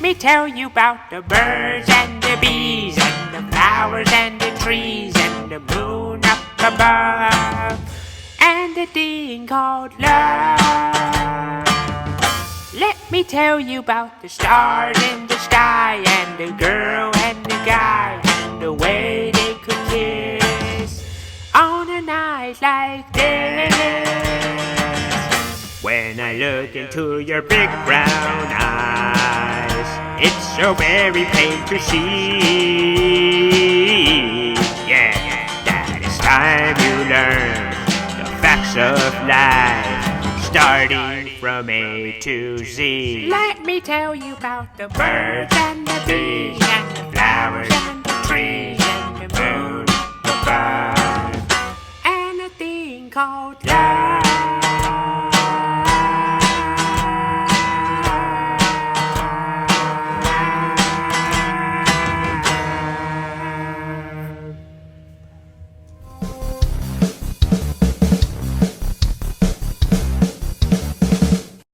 me tell you about the birds and the bees and the flowers and the trees and the moon up above and the thing called love. Let me tell you about the stars in the sky and the girl and the guy and the way they could kiss on a night like this. When I look into your big brown eyes, it's so very plain to see. Yeah, that it's time you learn the facts of life, starting from A to Z. Let me tell you about the birds and the bees and the flowers and the trees and the moon above and a thing called love.